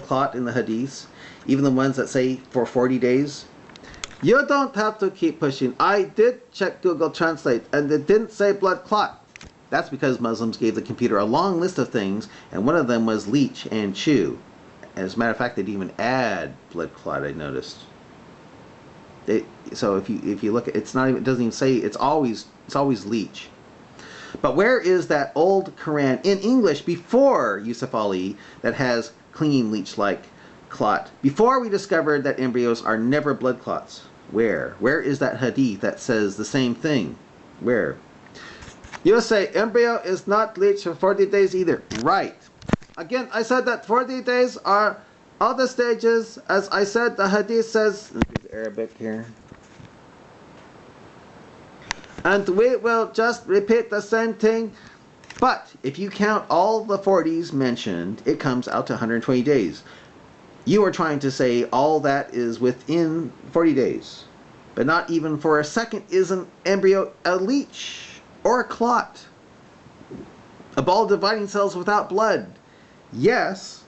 clot in the hadiths, even the ones that say for 40 days. You don't have to keep pushing. I did check Google Translate and it didn't say blood clot. That's because Muslims gave the computer a long list of things, and one of them was leech and chew. As a matter of fact, they didn't even add blood clot, I noticed. So if you look at it, it doesn't even say, it's always leech. But where is that old Quran in English before Yusuf Ali that has clean leech-like clot? Before we discovered that embryos are never blood clots. Where? Where is that hadith that says the same thing? Where? You say embryo is not leech for 40 days either. Right. Again, I said that 40 days are all the stages. As I said, the hadith says, Arabic here. And we will just repeat the same thing. But if you count all the 40s mentioned, it comes out to 120 days. You are trying to say all that is within 40 days. But not even for a second is an embryo a leech or a clot. A ball of dividing cells without blood. Yes,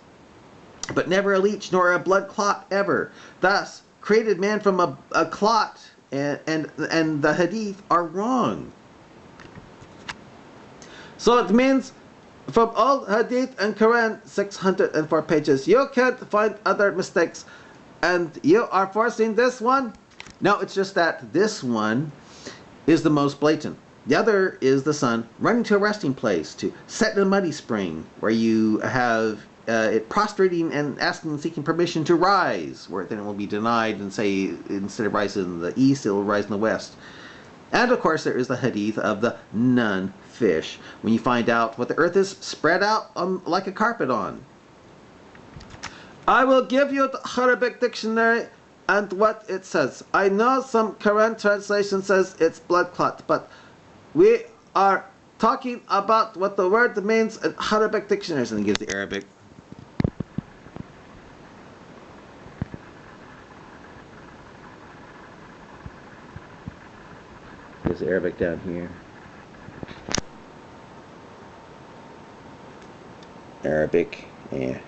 but never a leech nor a blood clot ever. Thus, created man from a clot and the hadith are wrong. So it means from all hadith and Quran, 604 pages, you can't find other mistakes, and you are forcing this one? No, it's just that this one is the most blatant. The other is the sun running to a resting place to set in a muddy spring, where you have it prostrating and asking and seeking permission to rise, where then it will be denied and say instead of rising in the east, it will rise in the west. And of course there is the hadith of the nun fish, when you find out what the earth is spread out like a carpet on. I will give you the Arabic dictionary and what it says. I know some Quran translation says it's blood clot, but we are talking about what the word means in Arabic dictionaries. And it gives the Arabic. There's Arabic down here. Arabic, yeah.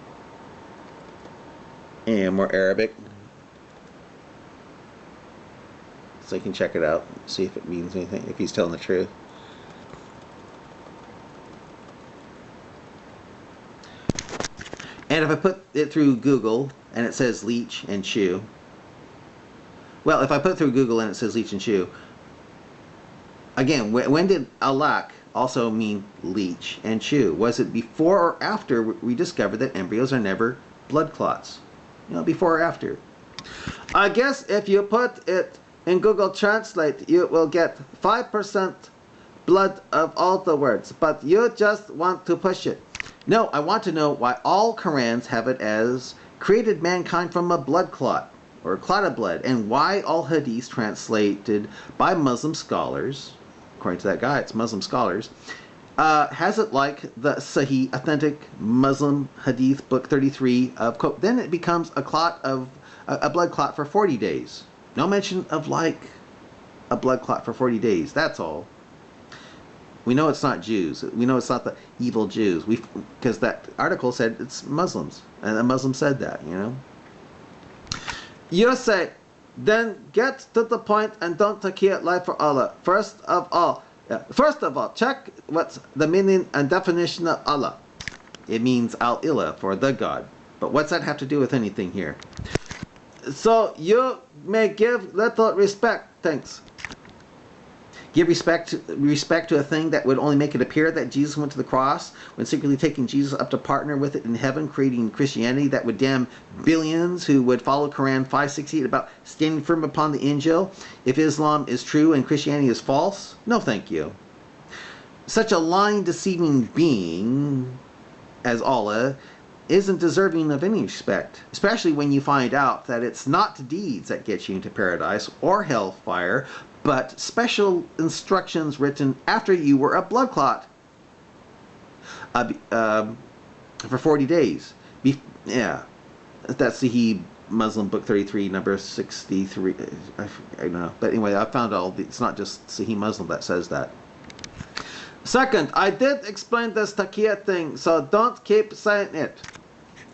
And more Arabic. So you can check it out, see if it means anything, if he's telling the truth. And if I put it through Google and it says leech and chew, well, if I put it through Google and it says leech and chew, again, when did alak also mean leech and chew? Was it before or after we discovered that embryos are never blood clots? You know, before or after? I guess if you put it in Google Translate, you will get 5% blood of all the words, but you just want to push it. No, I want to know why all Qurans have it as created mankind from a blood clot, or a clot of blood, and why all hadiths translated by Muslim scholars, according to that guy, it's Muslim scholars, has it like the Sahih, authentic Muslim hadith, book 33 of, quote, then it becomes a clot of, a blood clot for 40 days. No mention of like a blood clot for 40 days. That's all. We know it's not Jews. We know it's not the evil Jews. Because that article said it's Muslims. And a Muslim said that, you know. You say, then get to the point and don't take life for Allah. First of all, check what's the meaning and definition of Allah. It means Al-Ilah, for the God. But what's that have to do with anything here? So you may give little respect, thanks. Give respect to a thing that would only make it appear that Jesus went to the cross, when secretly taking Jesus up to partner with it in heaven, creating Christianity that would damn billions who would follow Quran 568 about standing firm upon the Injil if Islam is true and Christianity is false? No thank you. Such a lying, deceiving being as Allah isn't deserving of any respect, especially when you find out that it's not deeds that get you into paradise or hellfire, but special instructions written after you were a blood clot for 40 days. Yeah, that's the Muslim book 33, number 63. I don't know, but anyway, I found it's not just Sahih Muslim that says that. Second, I did explain this taqiyya thing, so don't keep saying it.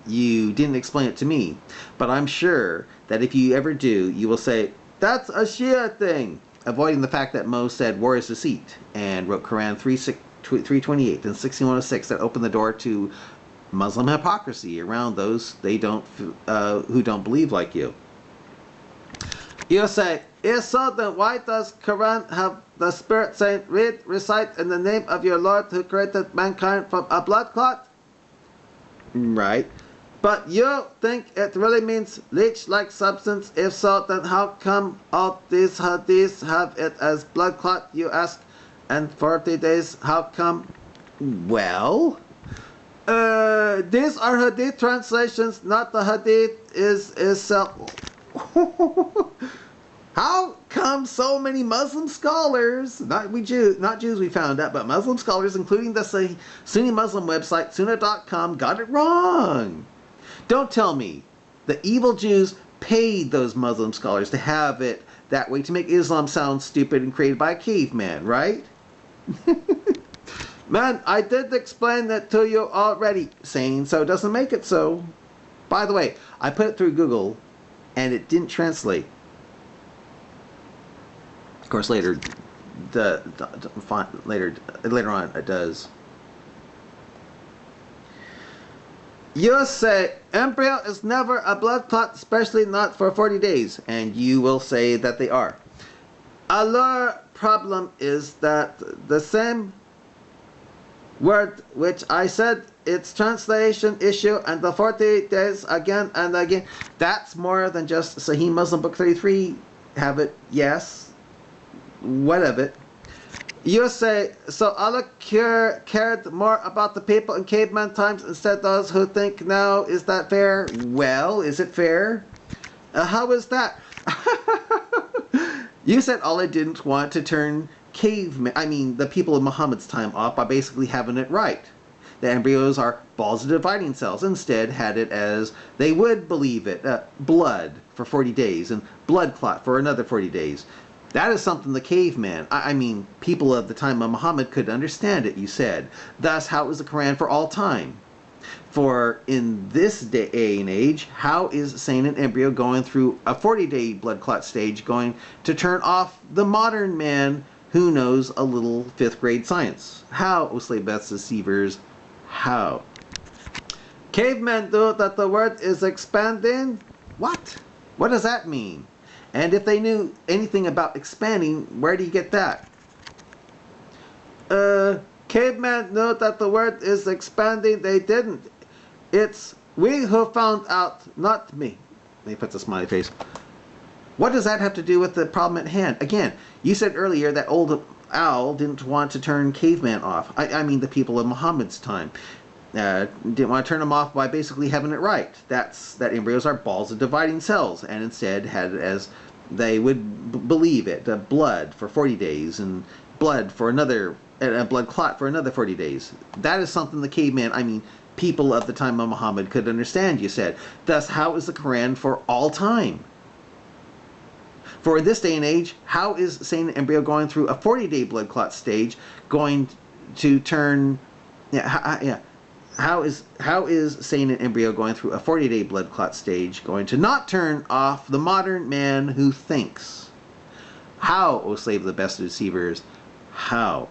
you didn't explain it to me. But I'm sure that if you ever do, you will say, that's a Shia thing, avoiding the fact that Mo said war is deceit and wrote Quran 328 and 1606 that opened the door to Muslim hypocrisy around those who don't believe like you. You say, if so, then why does Quran have the Spirit saying, read, recite in the name of your Lord who created mankind from a blood clot? Right. But you think it really means leech-like substance? If so, then how come all these hadiths have it as blood clot, you ask? And 40 days, how come? Well, these are hadith translations, not the hadith is itself. How come so many Muslim scholars, not Jews we found out, but Muslim scholars, including the Sunni Muslim website, Sunnah.com, got it wrong? Don't tell me the evil Jews paid those Muslim scholars to have it that way to make Islam sound stupid and created by a caveman, right? Man, I did explain that to you already. Saying so doesn't make it so. By the way, I put it through Google and it didn't translate. Of course, later on it does. You say embryo is never a blood clot, especially not for 40 days, and you will say that they are. Our problem is that the same word which I said its translation issue and the 40 days again and again, that's more than just Sahih Muslim Book 33 have it, yes, what of it. You say, so Allah cared more about the people in caveman times instead of those who think now. Is that fair? Well, is it fair? How is that? You said Allah didn't want to turn the people of Muhammad's time off by basically having it right. The embryos are balls of dividing cells. Instead, had it as they would believe it, blood for 40 days and blood clot for another 40 days. That is something the caveman, people of the time of Muhammad could understand it, you said. Thus, how is the Quran for all time? For in this day and age, how is saying an embryo going through a 40-day blood clot stage going to turn off the modern man who knows a little 5th grade science? How, O slave Beth's deceivers, how? Cavemen know that the word is expanding? What? What does that mean? And if they knew anything about expanding, where do you get that? Cavemen know that the word is expanding. They didn't. It's we who found out, not me. He puts a smiley face. What does that have to do with the problem at hand? Again, you said earlier that old owl didn't want to turn caveman off. I mean the people of Muhammad's time. Didn't want to turn them off by basically having it right. That embryos are balls of dividing cells, and instead had it as they would believe it, blood for 40 days and blood for another, a blood clot for another 40 days. That is something the caveman, people of the time of Muhammad could understand, you said. Thus, how is the Quran for all time? For in this day and age, how is saying an embryo going through a 40-day blood clot stage going to turn, How is saying an embryo going through a 40-day blood clot stage going to not turn off the modern man who thinks? How, O slave of the best of deceivers, how?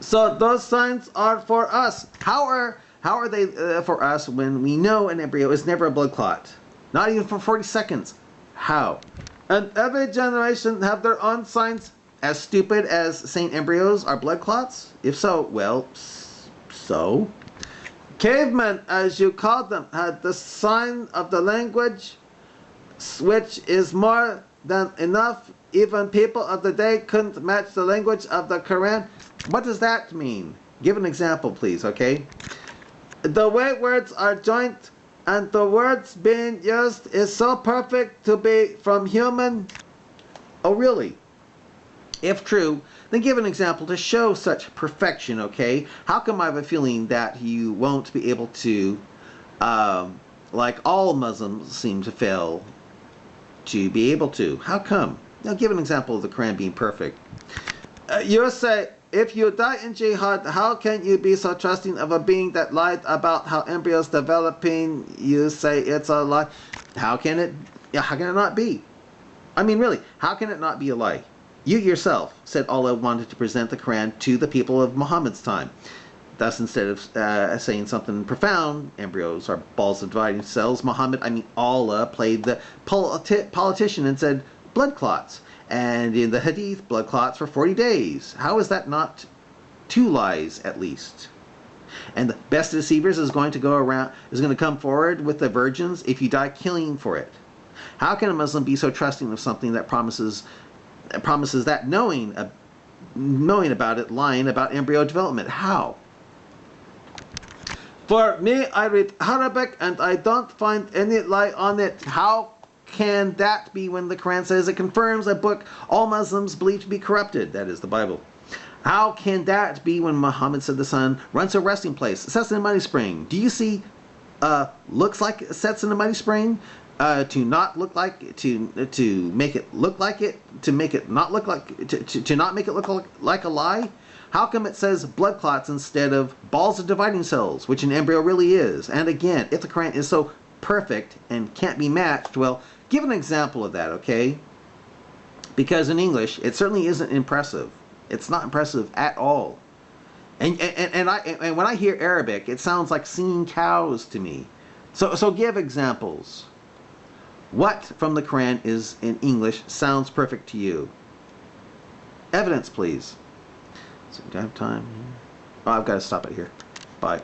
So those signs are for us. How are they for us when we know an embryo is never a blood clot? Not even for 40 seconds. How? And every generation have their own signs as stupid as saying embryos are blood clots? If so, well, so? Cavemen, as you called them, had the sign of the language, which is more than enough. Even people of the day couldn't match the language of the Quran. What does that mean? Give an example, please, okay? The way words are joined and the words being used is so perfect to be from human. Oh, really? If true, then give an example to show such perfection, okay? How come I have a feeling that you won't be able to, like all Muslims seem to fail to be able to? How come? Now give an example of the Quran being perfect. You say, if you die in jihad, how can you be so trusting of a being that lied about how embryos developing? You say it's a lie. How can it not be? I mean, really, how can it not be a lie? You yourself said Allah wanted to present the Quran to the people of Muhammad's time. Thus, instead of saying something profound, embryos are balls of dividing cells, Allah played the politician and said blood clots. And in the hadith, blood clots for 40 days. How is that not two lies at least? And the best deceivers is going to come forward with the virgins if you die killing for it. How can a Muslim be so trusting of something that promises that knowing about it, lying about embryo development? How? For me, I read Arabic and I don't find any lie on it. How can that be when the Quran says it confirms a book all Muslims believe to be corrupted? That is the Bible. How can that be when Muhammad said the sun runs to a resting place, sets in a muddy spring? Do you see looks like it sets in a muddy spring? To not look like to make it look like it, to make it not look like to not make it look like a lie? How come it says blood clots instead of balls of dividing cells, which an embryo really is? And again, if the Quran is so perfect and can't be matched, well, give an example of that, okay? Because in English, it certainly isn't impressive. It's not impressive at all. And when I hear Arabic, it sounds like singing cows to me. So give examples. What from the Quran is in English sounds perfect to you? Evidence, please. So do I have time? Oh, I've got to stop it here. Bye.